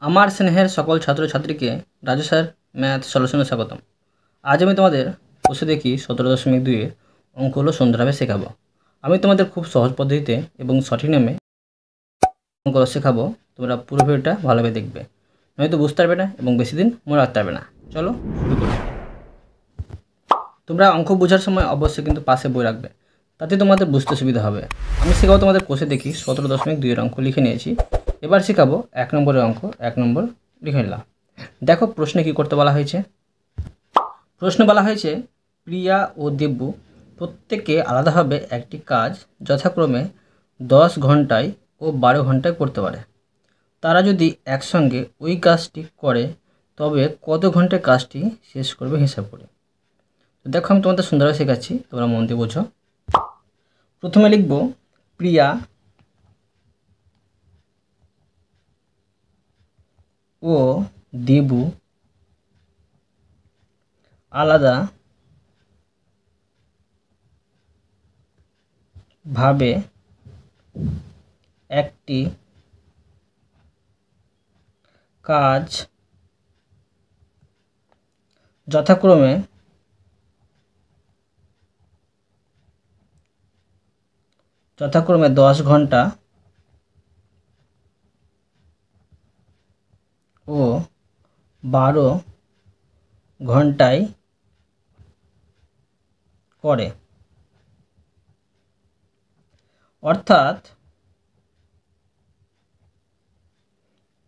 আমার স্নেহের সকল ছাত্রছাত্রীকে রাজু স্যার ম্যাথ সলিউশনে স্বাগতম। আজ আমি তোমাদের বসে দেখি 17.2 অঙ্কগুলো সুন্দরভাবে শেখাবো। আমি তোমাদের খুব সহজ পদ্ধতিতে এবং সঠিক নিয়মে অঙ্কগুলো শেখাবো। তোমরা পুরো ভিডিওটা ভালোভাবে দেখবে, নয়তো বুঝতে পারবে না এবং বেশি দিন মনে রাখতে পারবে না। চলো শুরু করি। তোমরা অঙ্ক বোঝার সময় অবশ্যই কিন্তু পাশে বই রাখবে, তাতে তোমাদের বুঝতে সুবিধা হবে। আমি শেখাবো তোমাদের কোষে দেখি 17.2 অঙ্ক লিখে নিয়েছি। এবার শেখাবো 1 নম্বরের অঙ্ক। 1 নম্বর লিখে নিলাম। দেখো প্রশ্নে কি করতে বলা হয়েছে। প্রশ্নে বলা হয়েছে প্রিয়া ও দেব্যু প্রত্যেকে আলাদাভাবে একটি কাজ যথাক্রমে 10 ঘন্টায় ও 12 ঘন্টায় করতে পারে। তারা যদি একসঙ্গে ওই কাজটি করে তবে কত ঘন্টায় কাজটি শেষ করবে হিসাব করে। তো দেখো আমি তোমাদের সুন্দরভাবে শেখাচ্ছি, তোমরা মন দিয়ে বোঝো। প্রথমে লিখব প্রিয়া ও দেবু আলাদা ভাবে একটি কাজ যথাক্রমে 10 ঘন্টা ও 12 ঘন্টায় করে। অর্থাৎ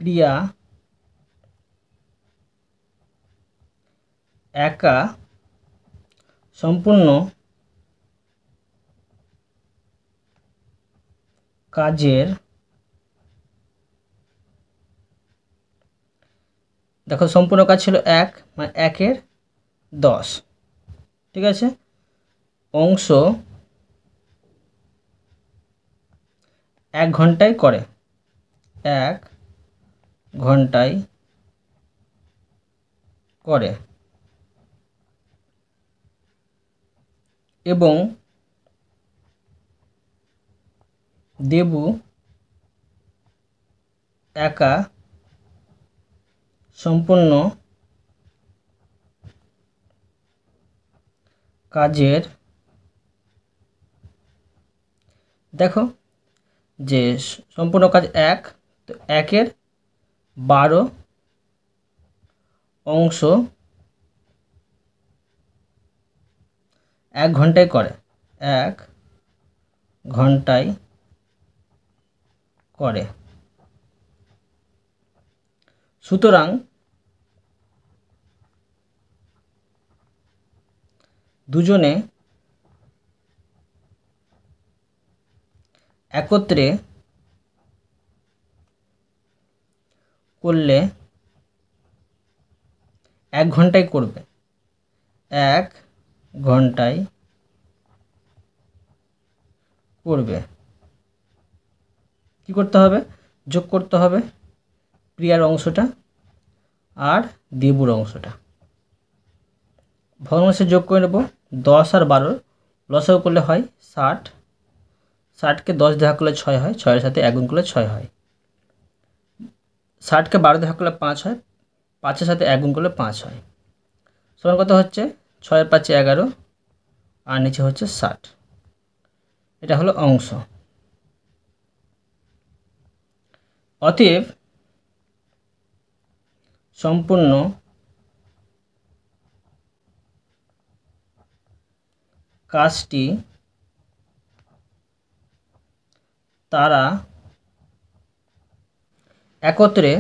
প্রিয়া একা সম্পূর্ণ কাজের, দেখো সম্পূর্ণ কাজ ছিল 1 মানে 1-এর 10, ঠিক আছে, অংশ 1 ঘন্টায় করে। 1 ঘন্টায় করে এবং দেবু একা সম্পূর্ণ কাজের, দেখো যে সম্পূর্ণ কাজ 1, তো 1-এর 12 অংশ 1 ঘন্টায় করে। 1 ঘন্টায় করে। সুতরাং দুজনে একত্রে করলে 1 ঘন্টায় করবে। 1 ঘন্টায় করবে। কি করতে হবে? যোগ করতে হবে প্রিয়ার অংশটা আর দেবুর অংশটা। ভগ্নাংশে যোগ করে নেব। 10 আর 12 লসাগু করলে হয় 60। 60কে 10 দিয়ে ভাগ করলে 6 হয়, 6-এর সাথে 1 গুণ করলে 6 হয়। 60কে 12 দিয়ে ভাগ করলে 5 হয়, 5-এর সাথে 1 গুণ করলে 5 হয়। সমান কত হচ্ছে? 6 × 5 = 11 আর নিচে হচ্ছে 60। এটা হলো অংশ। অতএব সম্পূর্ণ কাজটি তারা একত্রে,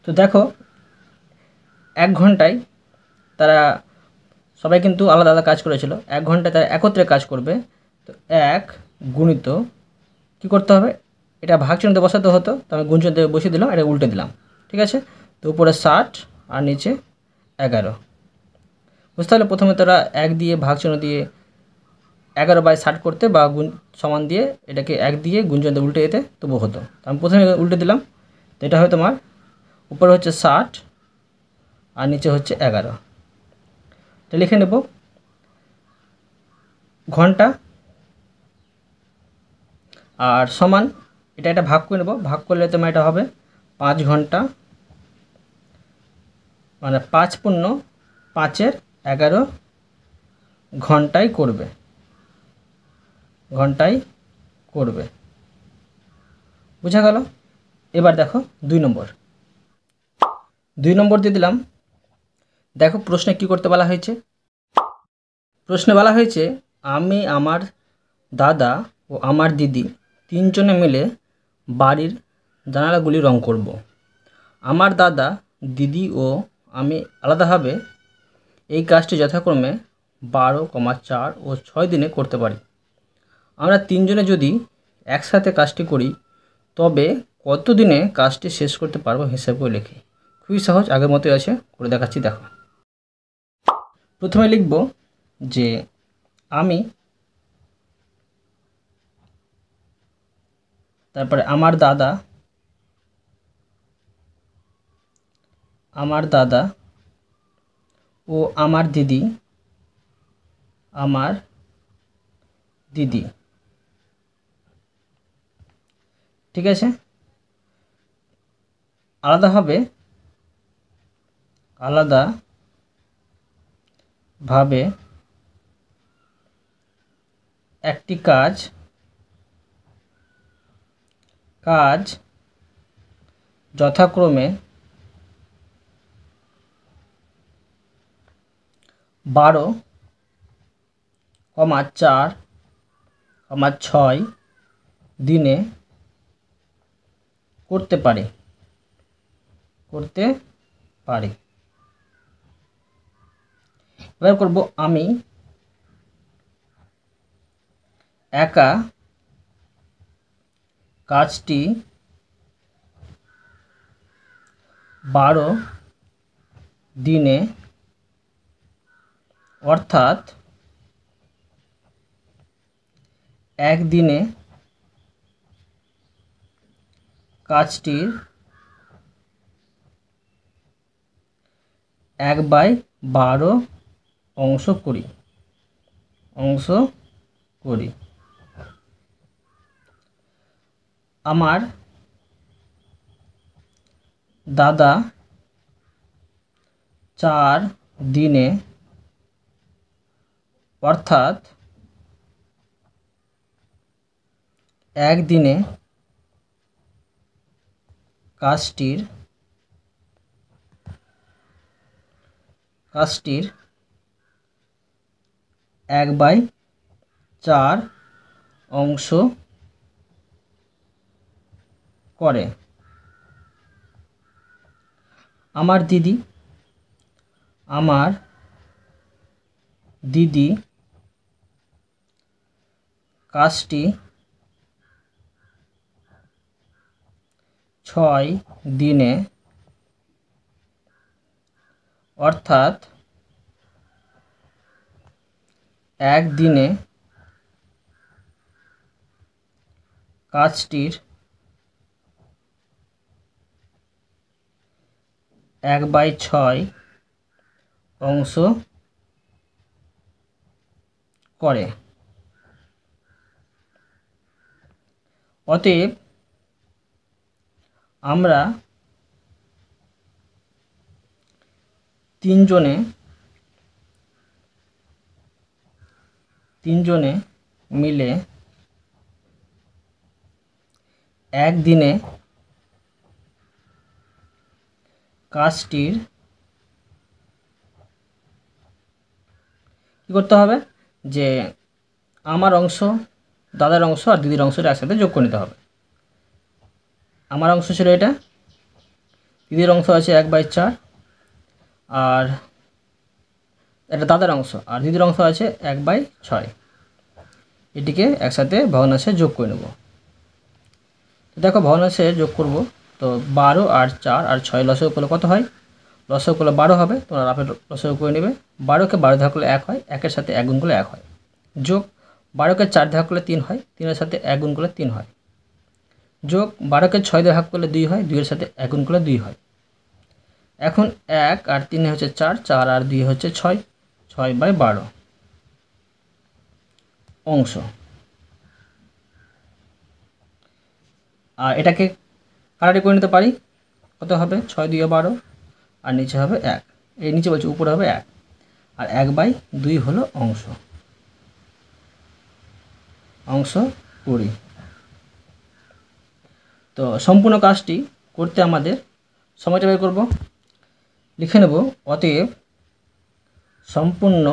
তো দেখো 1 ঘন্টায় তারা সবাই কিন্তু আলাদা আলাদা কাজ করেছিল, 1 ঘন্টায় তারা একত্রে কাজ করবে। তো 1 গুণিত কী করতে হবে? এটা ভাগ চিহ্নতে বসাতে হতো, তো আমি গুণ চিহ্নতে বসিয়ে দিলাম, এটা উল্টে দিলাম, ঠিক আছে। তো উপরে 60 আর নিচে 11। বুঝতে পারলে? প্রথমে তারা 1 দিয়ে ভাগ চিহ্ন দিয়ে 11/60 করতে বা গুণ সমান দিয়ে এটাকে 1 দিয়ে গুণ চিহ্নতে উল্টে যেতে তবু হতো। তো আমি প্রথমে উল্টে দিলাম। তো এটা হয় তোমার উপরে হচ্ছে 60 আর নিচে হচ্ছে 11। তো লিখে নেব ঘন্টা আর সমান এটা ভাগ করে নেব। ভাগ করলে তোমার এটা হবে 5 ঘন্টা, মানে 5 পূর্ণ 5-এর 11 ঘন্টায় করবে, বুঝা গেল? এবার দেখো 2 নম্বর দিয়ে দিলাম। দেখো প্রশ্নে কি করতে বলা হয়েছে। প্রশ্নে বলা হয়েছে আমি, আমার দাদা ও আমার দিদি 3 জনে মিলে বাড়ির জানালাগুলি রং করব। আমার দাদা, দিদি ও আমি আলাদাভাবে এই কাজটি যথাক্রমে 12, 4 ও 6 দিনে করতে পারি। আমরা 3 জনে যদি একসাথে কাজটি করি তবে কত দিনে কাজটি শেষ করতে পারবো হিসাব করে লিখি। খুবই সহজ, আগের মতোই আছে, করে দেখাচ্ছি। দেখো প্রথমে লিখব যে আমি, তারপরে আমার দাদা ও আমার দিদি ঠিক আছে। আলাদাভাবে একটি কাজ যথাক্রমে 12, 4, 6 দিনে করতে পারি। এবার করব আমি একা কাজটি 12 দিনে, অর্থাৎ একদিনে কাজটির 1/12 অংশ করি। আমার দাদা 4 দিনে, অর্থাৎ একদিনে কাজটির 1/4 অংশ করে। আমার দিদি কাজটি 6 দিনে, অর্থাৎ একদিনে কাজটির 1/6 অংশ করে। অতএব আমরা 3 জনে মিলে একদিনে কাজটির কী করতে হবে, যে আমার অংশ, দাদার অংশ আর দিদির অংশটা একসাথে যোগ করে নিতে হবে। আমার অংশ ছিল এটা, দিদির অংশ আছে 1/4, আর এটা দাদার অংশ, আর দিদির অংশ আছে 1/6। এটিকে একসাথে ভগ্নাংশে যোগ করে নেব। দেখো ভগ্নাংশে যোগ করব, তো 12 আর 4 আর 6 লসাগু করলে কত হয়? লসাগু করলে 12 হবে, তোমরা রাফের লসাগু করে নেবে। 12কে 12 ভাগ করলে 1 হয়, 1-এর সাথে 1 গুণ করলে 1 হয়। যোগ 12কে 4 ভাগ করলে 3 হয়, 3-এর সাথে 1 গুণ করলে 3 হয়। যোগ 12কে 6 দিয়ে ভাগ করলে 2 হয়, 2-এর সাথে 1 গুণ করলে 2 হয়। এখন 1 আর 3 হচ্ছে 4, 4 আর 2 হচ্ছে 6, 6/12 অংশ। আর এটাকে কাটাকাটি করে নিতে পারি। কত হবে 6 2 12 আর নিচে হবে 1, এই নিচে বলছে উপরে হবে 1 আর 1/2 হলো অংশ 20। তো সম্পূর্ণ কাজটি করতে আমাদের সময়টা বের করব। লিখে নেব অতএব সম্পূর্ণ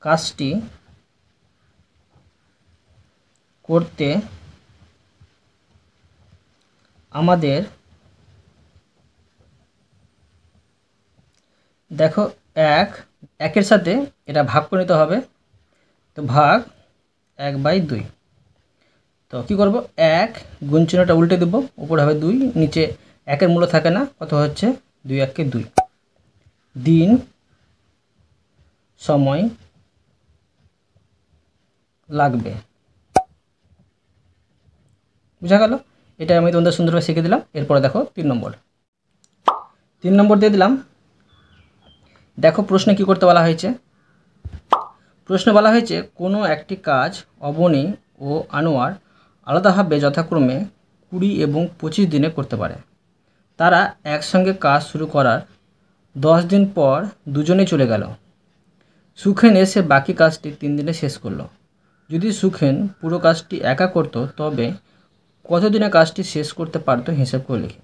কাজটি করতে আমাদের দেখো 1 সাথে এটা ভাগ করে নিতে হবে। তো ভাগ 1/2। তো কী করব, 1 গুণ চিহ্নটা উল্টে দেব, উপরে হবে 2, নিচে 1-এর মূল্য থাকে না, কত হচ্ছে 2 1 2। দিন সময় লাগবে, বুঝা গেল? এটা আমি তোমাদের সুন্দরভাবে শিখে দিলাম। এরপরে দেখো 3 নম্বর দিয়ে দিলাম। দেখো প্রশ্নে কি করতে বলা হয়েছে। প্রশ্নে বলা হয়েছে কোনো একটি কাজ অবনী ও আনোয়ার আলাদাভাবে যথাক্রমে 20 এবং 25 দিনে করতে পারে। তারা একসঙ্গে কাজ শুরু করার 10 দিন পর দুজনেই চলে গেল। সুখেন এসে বাকি কাজটি 3 দিনে শেষ করলো। যদি সুখেন পুরো কাজটি একা করত তবে কতদিনে কাজটি শেষ করতে পারতো হিসেব করে লিখে।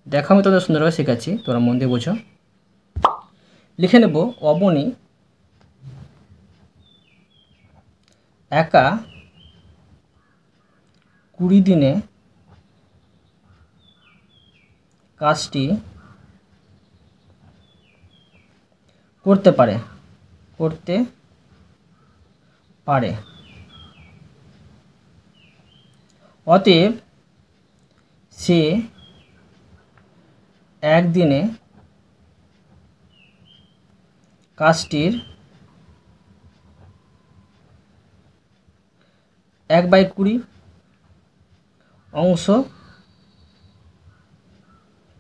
দেখো আমি তোদের সুন্দরভাবে শেখাচ্ছি, তোরা মন দিয়ে বোঝো। লিখে নেব অবনী একা 20 দিনে কাজটি করতে পারে। অতএব সে একদিনে কাজটির 1/20 অংশ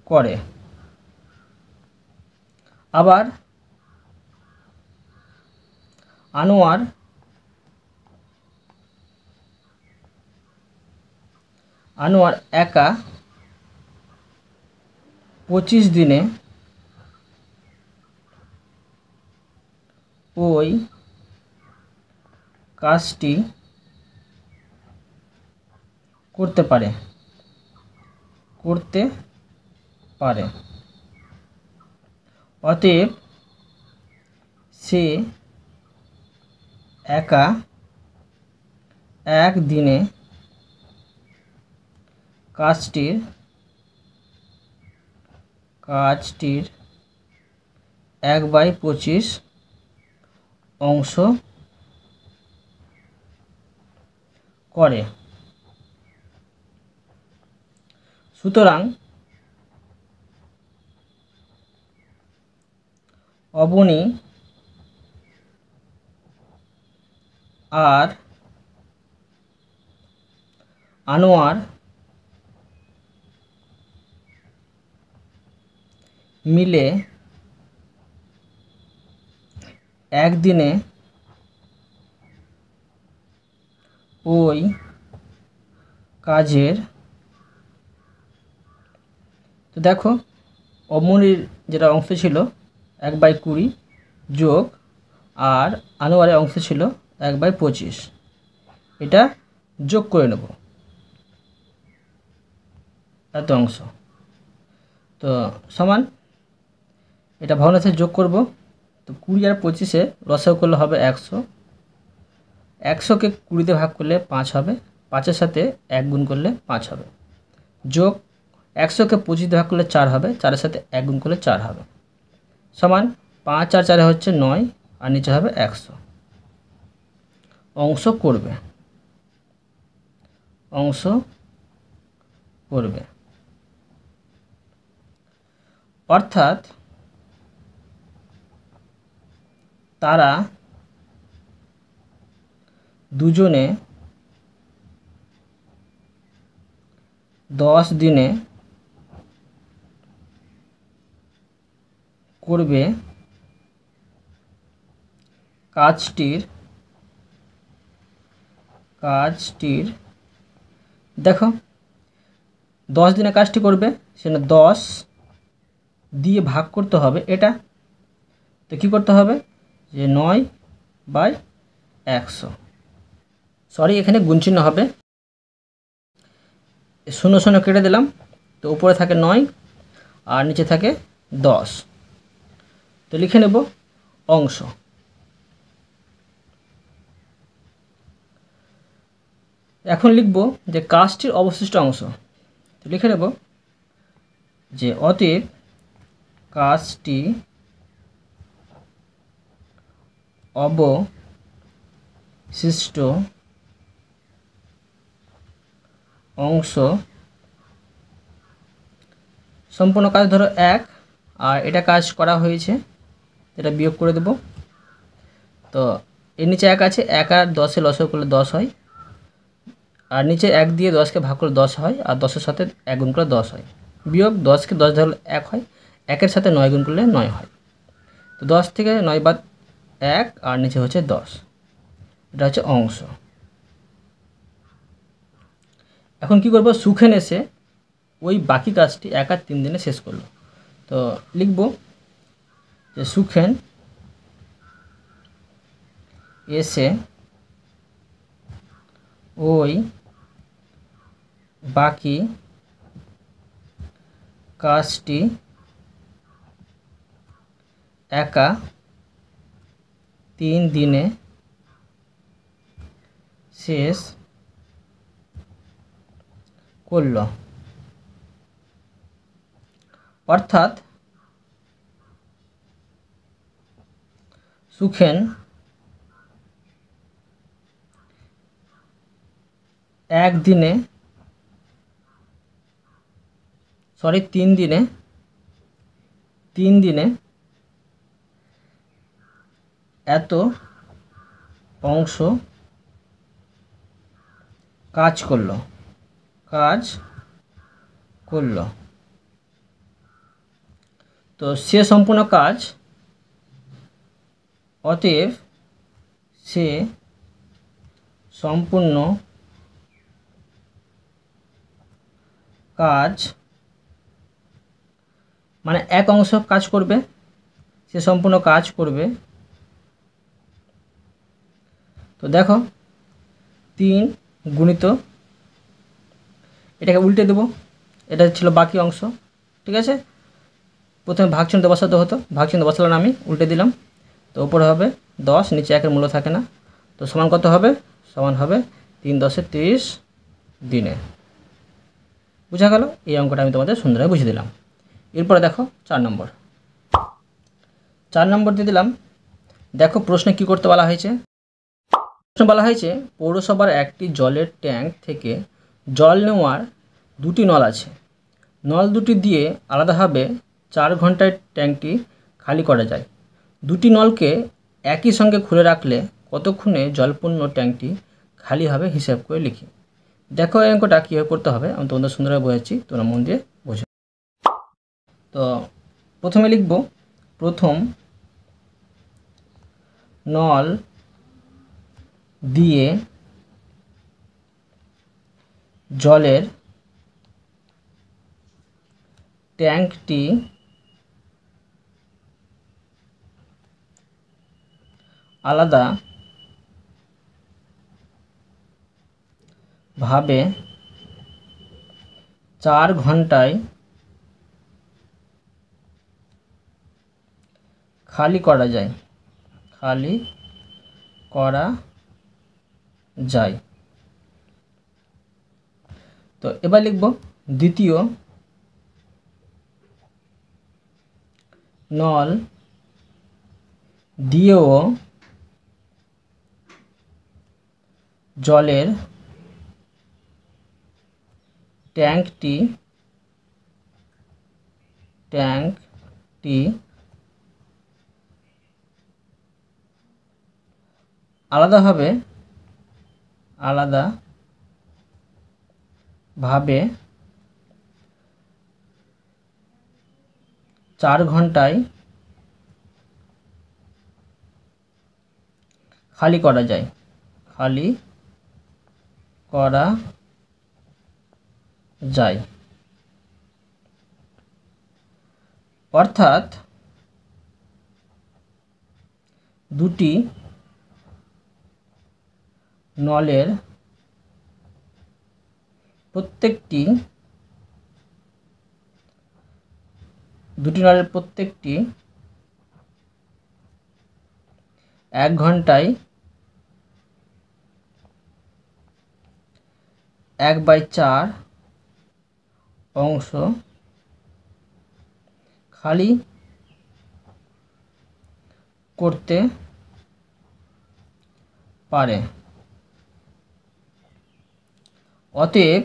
করে। আবার আনোয়ার একা 25 দিনে ওই কাজটি করতে পারে। অতএব সে একা একদিনে কাজটির 1/25 অংশ করে। সুতরাং অবনী আর আনোয়ার মিলে একদিনে ওই কাজের, তো দেখো অবনীর যেটা অংশ ছিল 1/20 যোগ আর আনোয়ারের অংশ ছিল 1/25, এটা যোগ করে নেব এত অংশ। তো সমান এটা ভগ্নাংশে যোগ করব। তো 20 আর 25-এ লসাগু করলে হবে 100। 100কে 20 ভাগ করলে 5 হবে, 5-এর সাথে 1 গুণ করলে 5 হবে, যোগ 100কে 25 ভাগ করলে 4 হবে, 4-এর সাথে 1 গুণ করলে 4 হবে, সমান 5 আর 4 হচ্ছে 9 আর নিচে হবে 100। অংশ করবে অর্থাৎ তারা দুজনে 10 দিনে করবে কাজটির দেখো 10 দিনে কাজটি করবে, সেটা 10 দিয়ে ভাগ করতে হবে এটা। তো কী করতে হবে যে 9/100, সরি এখানে গুণচিহ্ন হবে, 0 0 কেটে দিলাম। তো উপরে থাকে 9 আর নিচে থাকে 10। তো লিখে নেব অংশ। এখন লিখব যে কাজটির অবশিষ্ট অংশ। তো লিখে নেব যে অতএব কাজটি অবশিষ্ট অংশ, সম্পূর্ণ কাজ ধরো 1 আর এটা কাজ করা হয়েছে, এটা বিয়োগ করে দেব। তো এর নিচে 1 আছে, 1 আর 10 লসাগু করলে 10 হয়, আর নিচে 1 দিয়ে 10কে ভাগ করলে 10 হয়, আর 10-এর সাথে 1 গুণ করলে 10 হয়, বিয়োগ 10কে 10 ধরলে 1 হয়, 1-এর সাথে 9 গুণ করলে 9 হয়। তো 10 থেকে 9 বাদ 1 আর নিচে হচ্ছে 10, এটা হচ্ছে অংশ। এখন কি করব, সুখেন এসে ওই বাকি কাজটি 1 আর 3 দিনে শেষ করলো। তো লিখব যে সুখেন এসে ওই বাকি কাজটি একা 3 দিনে শেষ করল। অর্থাৎ সুখেন 3 দিনে এত অংশ কাজ করলো। তো সে সম্পূর্ণ কাজ, অতএব সে সম্পূর্ণ কাজ, মানে 1 অংশ কাজ করবে, সে সম্পূর্ণ কাজ করবে। তো দেখো 3 গুণিত, এটাকে উল্টে দেব, এটা ছিল বাকি অংশ, ঠিক আছে। প্রথমে ভাগচিহ্ন বসাতে হতো, ভাগচিহ্ন বসালাম আমি, উল্টে দিলাম। তো উপরে হবে 10, নিচে 1-এর মূল্য থাকে না। তো সমান কত হবে, সমান হবে 3 × 10 = 30 দিনে। বুঝা গেল? এই অঙ্কটা আমি তোমাদের সুন্দরভাবে বুঝিয়ে দিলাম। এরপরে দেখো 4 নম্বর দিয়ে দিলাম। দেখো প্রশ্নে কি করতে বলা হয়েছে। প্রশ্নে বলা হয়েছে পৌরসভার একটি জলের ট্যাঙ্ক থেকে জল নেওয়ার 2টি নল আছে। নল দুটি দিয়ে আলাদাভাবে 4 ঘন্টায় ট্যাঙ্কটি খালি করা যায়। 2টি নলকে একই সঙ্গে খুলে রাখলে কতক্ষণে জলপূর্ণ ট্যাঙ্কটি খালি হবে হিসাব করে লিখি। দেখো এই অঙ্কটা কীভাবে করতে হবে, আমি তোমাদের সুন্দরভাবে বোঝাচ্ছি, তোমরা মন দিয়ে বোঝো। তো প্রথমে লিখব, প্রথম নল দিয়ে জলের ট্যাঙ্কটি আলাদা ভাবে 4 ঘন্টায় খালি করা যায়। তো এবার লিখব দ্বিতীয় নল দিয়েও জলের ট্যাঙ্কটি আলাদাভাবে 4 ঘন্টায় খালি করা যায়। করা যায়। অর্থাৎ দুটি নলের প্রত্যেকটি 1 ঘন্টায় 1/4 অংশ খালি করতে পারে। অতএব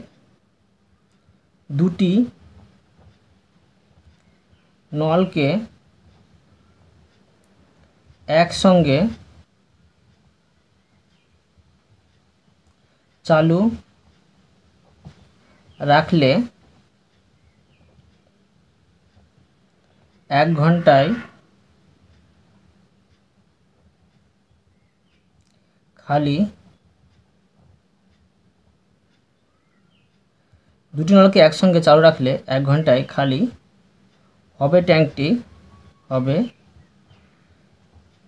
দুটি নলকে একসঙ্গে চালু রাখলে 1 ঘন্টায় খালি দুটি নলকে একসঙ্গে চালু রাখলে 1 ঘন্টায় খালি হবে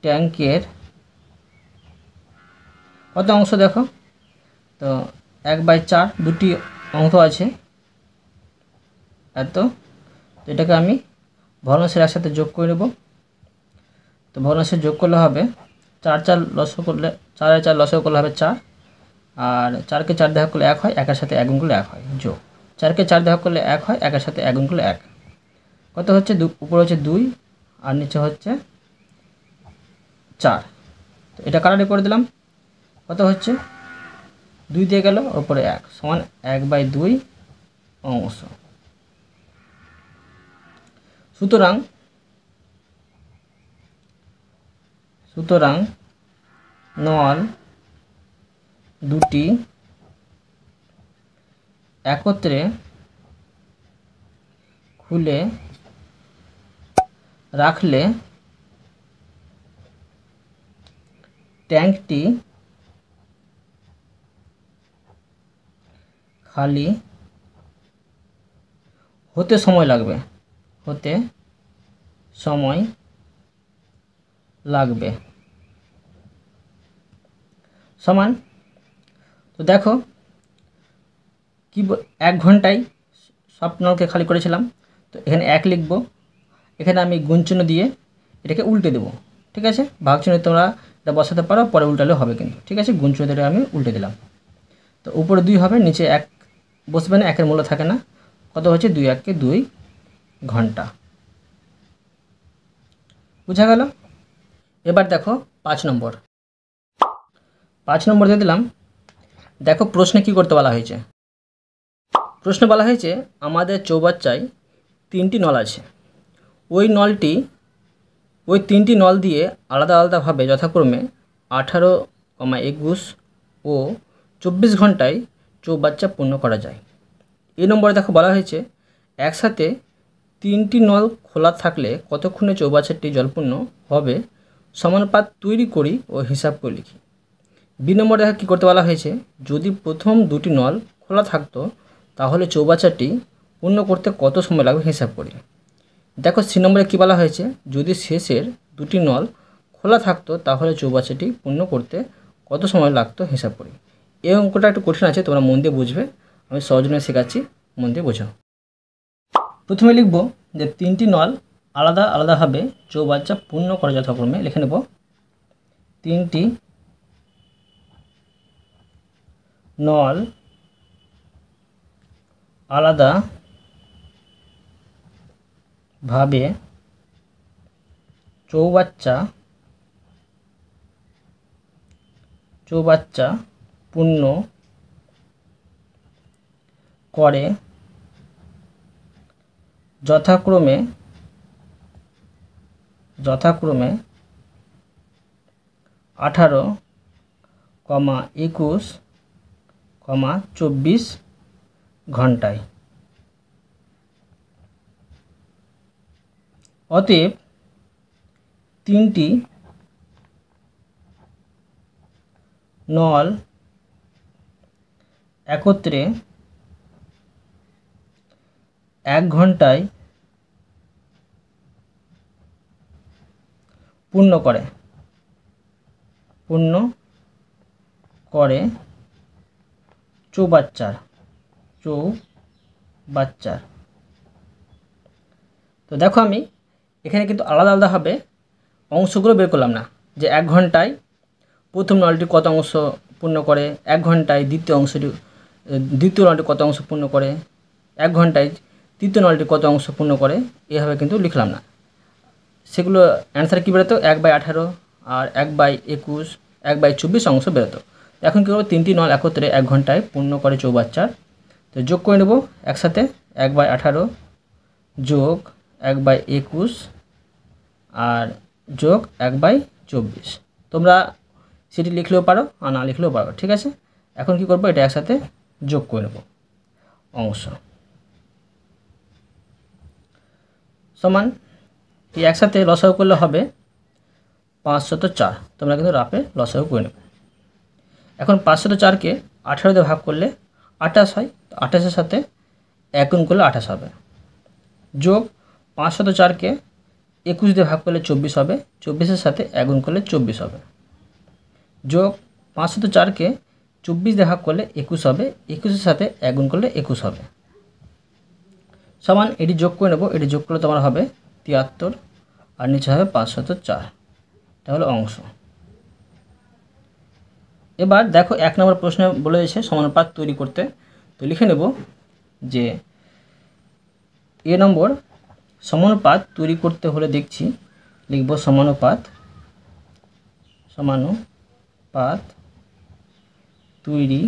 ট্যাঙ্কের কত অংশ দেখো তো 1/4 দুটি অংশ আছে এত। তো এটাকে আমি ভগ্নাংশের একসাথে যোগ করে নেব। তো ভগ্নাংশে যোগ করলে হবে 4 লসাগু করলে 4 আর 4 লসাগু করলে হবে 4, আর 4কে 4 ভাগ করলে 1 হয়, 1-এর সাথে 1 গুণ করলে 1 হয়, যোগ 4কে 4 ভাগ করলে 1 হয়, 1-এর সাথে 1 গুণ করলে 1। কত হচ্ছে উপরে হচ্ছে 2 আর নিচে হচ্ছে 4। তো এটা কাটাকাটি করে দিলাম, কত হচ্ছে 2 দিয়ে গেল, উপরে 1 সমান 1/2 অংশ। সুতরাং নল দুটি একত্রে খুলে রাখলে ট্যাঙ্কটি খালি হতে সময় লাগবে সমান। তো দেখো কি 1 ঘন্টায় সব নলকে খালি করেছিলাম। তো এখানে 1 লিখব, এখানে আমি গুণ চিহ্ন দিয়ে এটাকে উল্টে দেব। ঠিক আছে, ভাগ চিহ্ন তোমরা এটা বসাতে পারো, পরে উল্টালেও হবে কিন্তু। ঠিক আছে, গুণ চিহ্ন দিয়ে আমি উল্টে দিলাম। তো উপরে 2 হবে, নিচে 1 বসবে না, 1-এর মূল্য থাকে না। কত হচ্ছে 2 1-কে 2 ঘন্টা। বুঝা গেল? এবার দেখো 5 নম্বর দিয়ে দিলাম। দেখো প্রশ্নে কি করতে বলা হয়েছে। প্রশ্নে বলা হয়েছে আমাদের চৌবাচ্চায় 3টি নল আছে। ওই 3টি নল দিয়ে আলাদা আলাদাভাবে যথাক্রমে 18, 21 ও 24 ঘন্টায় চৌবাচ্চা পূর্ণ করা যায়। এই নম্বরে দেখো বলা হয়েছে একসাথে 3টি নল খোলা থাকলে কতক্ষণে চৌবাচ্চাটি জলপূর্ণ হবে, সমানুপাত তৈরি করি ও হিসাব করে লিখি। বি নম্বরে দেখো কী করতে বলা হয়েছে, যদি প্রথম 2টি নল খোলা থাকতো তাহলে চৌবাচ্চাটি পূর্ণ করতে কত সময় লাগবে হিসাব করি। দেখো সি নম্বরে কী বলা হয়েছে, যদি শেষের 2টি নল খোলা থাকতো তাহলে চৌবাচ্চাটি পূর্ণ করতে কত সময় লাগতো হিসাব করি। এই অঙ্কটা একটু কঠিন আছে, তোমরা মন দিয়ে বুঝবে, আমি সহজে শেখাচ্ছি, মন দিয়ে বোঝো। প্রথমে লিখব যে 3টি নল আলাদা আলাদাভাবে চৌবাচ্চা পূর্ণ করা যথাক্রমে। লিখে নেব 3টি নল আলাদাভাবে চৌবাচ্চা পূর্ণ করে যথাক্রমে 18, 21, 24 ঘন্টায়। অতএব 3টি নল একত্রে 1 ঘন্টায় পূর্ণ করে চৌবাচ্চার। তো দেখো আমি এখানে কিন্তু আলাদা আলাদাভাবে অংশগুলো বের করলাম না, যে 1 ঘন্টায় প্রথম নলটি কত অংশ পূর্ণ করে, 1 ঘন্টায় দ্বিতীয় নলটি কত অংশ পূর্ণ করে, 1 ঘন্টায় তৃতীয় নলটি কত অংশ পূর্ণ করে, এভাবে কিন্তু লিখলাম না। সেগুলো অ্যান্সার কী বেরোতো, 1/18 আর 1/21, 1/24 অংশ বেরোতো। এখন কী করবো, 3টি নল একত্রে 1 ঘন্টায় পূর্ণ করে চৌবাচ্চার। তো যোগ করে নেব একসাথে, 1/18 যোগ 1/21 আর যোগ 1/24। তোমরা সেটি লিখলেও পারো আর না লিখলেও পারো, ঠিক আছে। এখন কি করব, এটা একসাথে যোগ করে নেব, অংশ সমান এই একসাথে লসাগু করলে হবে 504। তোমরা কিন্তু রাফে লসাগু করে নেবে। এখন 504কে 18 দিয়ে ভাগ করলে 28 হয়, 28-এর সাথে 1 গুণ করলে 28 হবে, যোগ 504কে 21 দিয়ে ভাগ করলে 24 হবে, 24-এর সাথে 1 গুণ করলে 24 হবে, যোগ 504কে 24 দিয়ে ভাগ করলে 21 হবে, 21-এর সাথে 1 গুণ করলে 21 হবে, সমান এটি যোগ করে নেব। এটি যোগ করলে তোমার হবে 73 আর নিচে হবে 504। এটা হলো অংশ। এবার দেখো 1 নম্বর প্রশ্নে বলেছে সমানুপাত তৈরি করতে। তো লিখে নেব যে এ নম্বর সমানুপাত তৈরি করতে হলে দেখছি, লিখব সমানুপাত তৈরি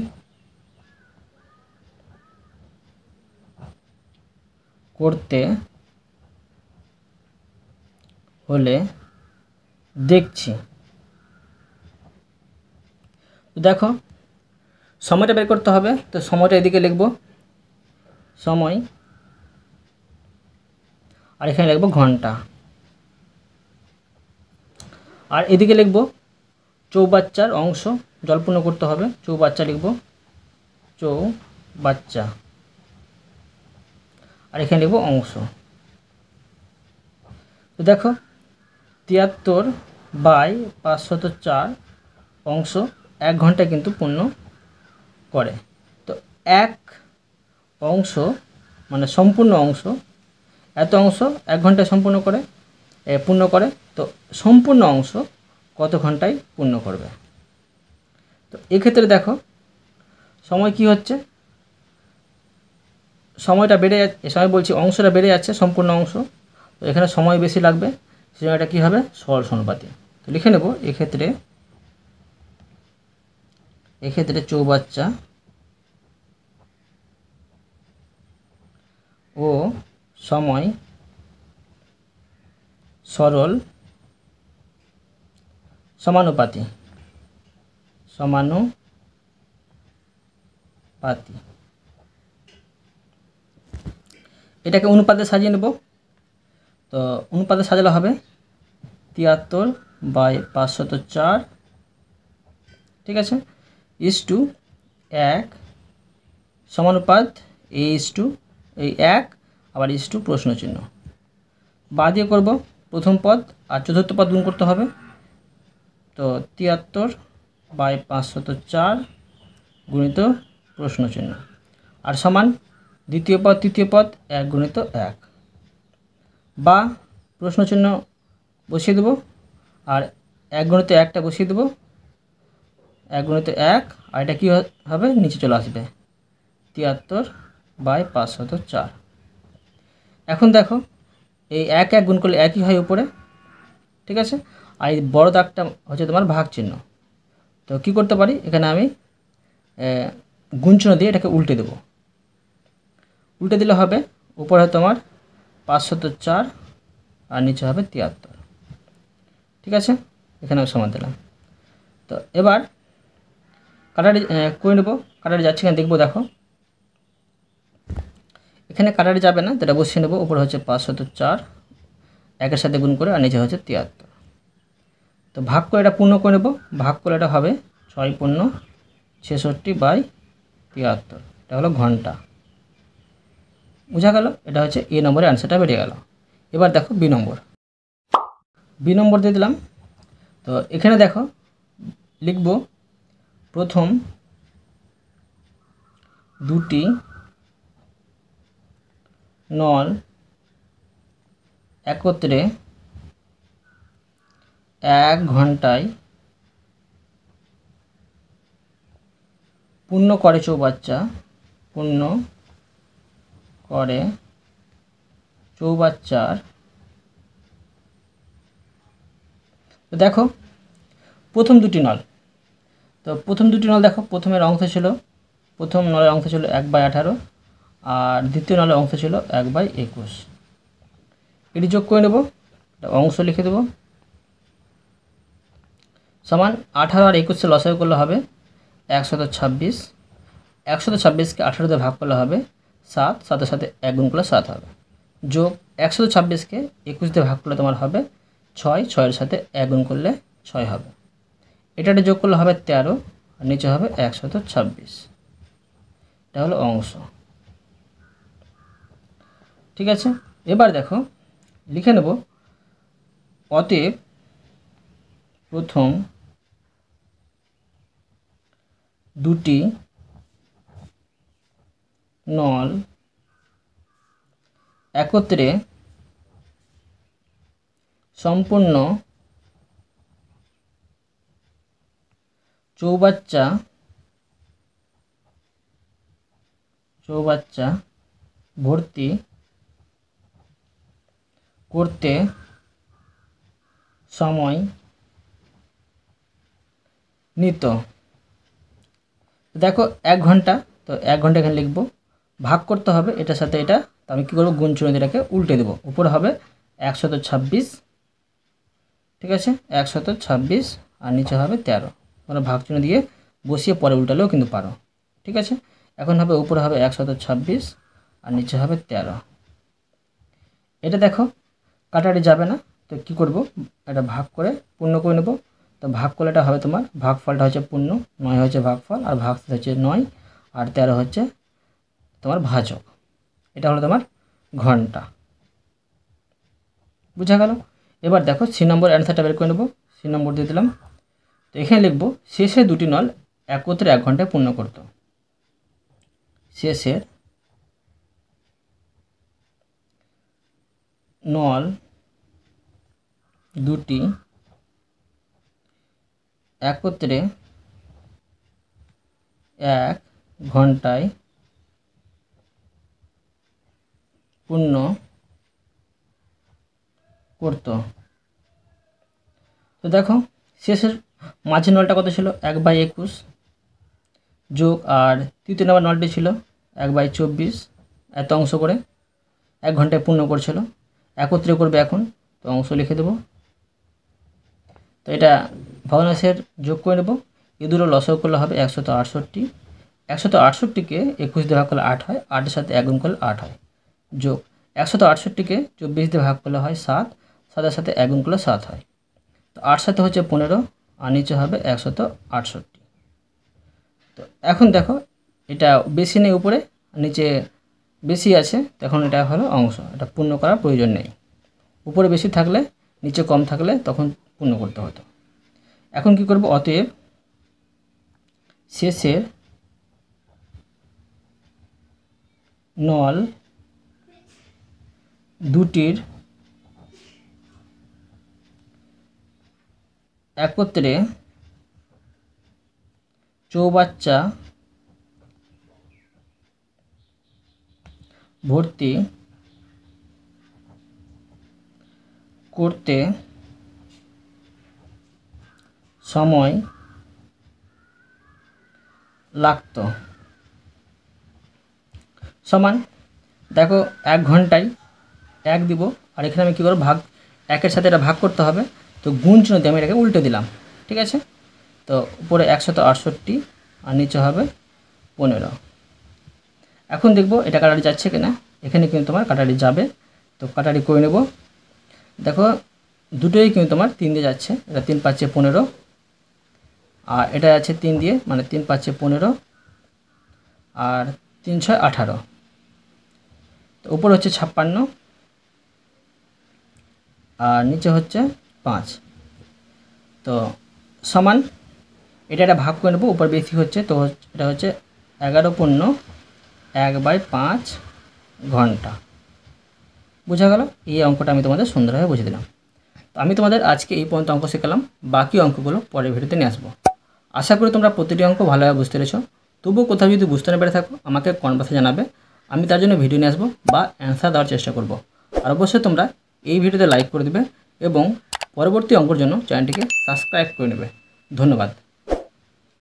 করতে হলে দেখছি। তো দেখো সময়টা বের করতে হবে। তো সময়টা এদিকে লিখব সময়, আর এখানে লিখব ঘন্টা, আর এদিকে লিখব চৌবাচ্চার অংশ, জলপূর্ণ করতে হবে, চৌবাচ্চা লিখব, চৌবাচ্চা, আর এখানে লিখব অংশ। তো দেখো 73/504 অংশ 1 ঘন্টায় কিন্তু পূর্ণ করে। তো 1 অংশ মানে সম্পূর্ণ অংশ, এত অংশ 1 ঘন্টায় পূর্ণ করে। তো সম্পূর্ণ অংশ কত ঘন্টায় পূর্ণ করবে। তো এক্ষেত্রে দেখো সময় কি হচ্ছে, সময়টা বেড়ে যাচ্ছে, সময় বলছি অংশটা বেড়ে যাচ্ছে, সম্পূর্ণ অংশ। তো এখানে সময় বেশি লাগবে, সেজন্য এটা কী হবে, সরল সমানুপাতি। তো লিখে নেব এক্ষেত্রে চৌবাচ্চা ও সময় সরল সমানুপাতি। এটাকে অনুপাতে সাজিয়ে নেব। তো অনুপাতে সাজালে হবে 73/504, ঠিক আছে, ইস টু 1 সমানুপাত A/, এই 1 আবার ইস টু প্রশ্ন চিহ্ন, বা দিয়ে করব প্রথম পদ আর চতুর্থ পদ গুণ করতে হবে। তো 73/504 গুণিত প্রশ্ন চিহ্ন, আর সমান দ্বিতীয় পদ তৃতীয় পদ 1 গুণিত 1, বা প্রশ্ন চিহ্ন বসিয়ে দেবো আর 1 গুণিত 1টা বসিয়ে দেবো, 1 গুণিত 1, আর এটা কী হবে, নিচে চলে আসবে 73/504। এখন দেখো এই 1 গুণ করলে 1ই হয় উপরে, ঠিক আছে, আর এই বড় দাগটা হচ্ছে তোমার ভাগ চিহ্ন। তো কী করতে পারি, এখানে আমি গুণ চিহ্ন দিয়ে এটাকে উল্টে দেব, উল্টে দিলে হবে উপরে তোমার 504 আর নিচে হবে 73, ঠিক আছে, এখানে আমি সমান দিলাম। তো এবার কাটারি করে নেব, কাটারি যাচ্ছে এখানে দেখবো, দেখো এখানে কাটারি যাবে না, যেটা বসিয়ে নেব, উপরে হচ্ছে 504 1-এর সাথে গুণ করে, আর নিচে হচ্ছে 73। তো ভাগ করে এটা পূর্ণ করে নেব, ভাগ করে এটা হবে 6×66/100, 73, এটা হলো ঘন্টা। বোঝা গেল? এটা হচ্ছে এ নম্বরের অ্যান্সারটা বেরিয়ে গেল। এবার দেখো বি নম্বর। বি নম্বর দিয়ে দিলাম। তো এখানে দেখো লিখব প্রথম দুটি নল একত্রে 1 ঘন্টায় পূর্ণ করে চৌবাচ্চা, পূর্ণ করে চৌবাচ্চার। তো দেখো প্রথম দুটি নল, তো প্রথম দুটি নল দেখো, প্রথমের অংশ ছিল, প্রথম নলের অংশ ছিল 1/18 আর দ্বিতীয় নলের অংশ ছিল 1/21। এটি যোগ করে নেব, অংশ লিখে দেব সমান 18 আর 21 লসাগু করলে হবে 126। 126কে 18 দিয়ে ভাগ করলে হবে 7, 7-এর সাথে 1 গুণ করলে 7 হবে, যোগ 126কে 21 দিয়ে ভাগ করলে তোমার হবে 6, 6-এর সাথে 1 গুণ করলে 6 হবে। এটা যোগ করলে হবে 13 আর নিচে হবে 126। এটা হলো অংশ। ঠিক আছে, এবার দেখো লিখে নেব অতএব প্রথম দুটি নল একত্রে সম্পূর্ণ চৌবাচ্চা ভর্তি করতে সময় নিত। দেখো 1 ঘন্টা, তো 1 ঘন্টা এখানে লিখব, ভাগ করতে হবে এটার সাথে এটা, তো আমি কী করবো গুণ চিহ্ন দিয়ে এটাকে উল্টে দেবো, উপরে হবে 126। ঠিক আছে, 126 আর নিচে হবে 13। তোমরা ভাগ চিহ্ন দিয়ে বসিয়ে পরে উল্টালেও কিন্তু পারো। ঠিক আছে, এখন হবে উপরে হবে 126 আর নিচে হবে 13। এটা দেখো কাটাটি যাবে না, তো কী করব, এটা ভাগ করে পূর্ণ করে নেব। তো ভাগ করলে এটা হবে তোমার ভাগফলটা হচ্ছে পূর্ণ, 9 হচ্ছে ভাগফল আর ভাগ হচ্ছে 9 আর 13 হচ্ছে তোমার ভাজক। এটা হলো তোমার ঘন্টা। বুঝা গেল? এবার দেখো সি নম্বর অ্যান্সারটা বের করে নেব। সি নম্বর দিয়ে দিলাম। তো এখানে লিখব শেষে দুটি নল একত্রে 1 ঘন্টায় পূর্ণ করত। শেষের নল দুটি একত্রে 1 ঘন্টায় পূর্ণ করত। তো দেখো শেষের মাঝের নলটা কত ছিল 1/21, যোগ আর তৃতীয় নম্বর নলটি ছিল 1/24, এত অংশ করে 1 ঘন্টায় পূর্ণ করছিল, একত্রে করবে এখন, তো অংশ লিখে দেব। তো এটা ভগ্নাংশের যোগ করে নেব, এই দুটো লসাগু করলে হবে 168। 168কে 21 দিয়ে ভাগ করলে 8 হয়, 8-এর সাথে 1 গুণ করলে 8 হয়, যোগ 168কে 24 দিয়ে ভাগ করলে হয় 7, 7-এর সাথে 1 গুণ করলে 7 হয়। তো 8 সাথে হচ্ছে 15 আর নিচে হবে 168। তো এখন দেখো এটা বেশি নেই উপরে, নিচে বেশি আছে, তখন এটা হলো অংশ, এটা পূর্ণ করার প্রয়োজন নেই। উপরে বেশি থাকলে নিচে কম থাকলে তখন পূর্ণ করতে হতো। এখন কি করব, অতএব শেষের নল দুটির একত্রে চৌবাচ্চা ভর্তি করতে সময় লাগত। সমান দেখো 1 ঘন্টায় 1 দিব, আর এখানে আমি কী করব, ভাগ 1-এর সাথে এটা ভাগ করতে হবে, তো গুণ চিহ্ন দিয়ে আমি এটাকে উল্টে দিলাম। ঠিক আছে, তো উপরে 168 আর নিচে হবে 15। এখন দেখব এটা কাটারি যাচ্ছে কিনা, এখানে কিন্তু তোমার কাটারি যাবে, তো কাটারি করে নেব। দেখো দুটোই কিন্তু তোমার 3 দিয়ে যাচ্ছে, এটা 3×5 = 15 আর এটা আছে 3 দিয়ে, মানে 3×5 = 15 আর 3 6 18, তো উপর হচ্ছে 56 আর নিচে হচ্ছে 5। তো সমান, এটা একটা ভাগ করে নেবো, উপর বেশি হচ্ছে, তো এটা হচ্ছে 11 পূর্ণ 1/5 ঘন্টা। বোঝা গেল? এই অঙ্কটা আমি তোমাদের সুন্দরভাবে বুঝিয়ে দিলাম। তো আমি তোমাদের আজকে এই পর্যন্ত অঙ্ক শেখালাম, বাকি অঙ্কগুলো পরের ভিডিওতে নিয়ে আসবো। আশা করি তোমরা প্রতিটি অঙ্ক ভালোভাবে বুঝতে পেরেছো। তবুও কোথাও যদি বুঝতে না পেরে থাকো আমাকে কমেন্ট বক্সে জানাবে, আমি তার জন্য ভিডিও নিয়ে আসবো বা অ্যান্সার দেওয়ার চেষ্টা করব। আর অবশ্যই তোমরা এই ভিডিওতে লাইক করে দেবে এবং পরবর্তী অঙ্কের জন্য চ্যানেলটিকে সাবস্ক্রাইব করে নেবে। ধন্যবাদ।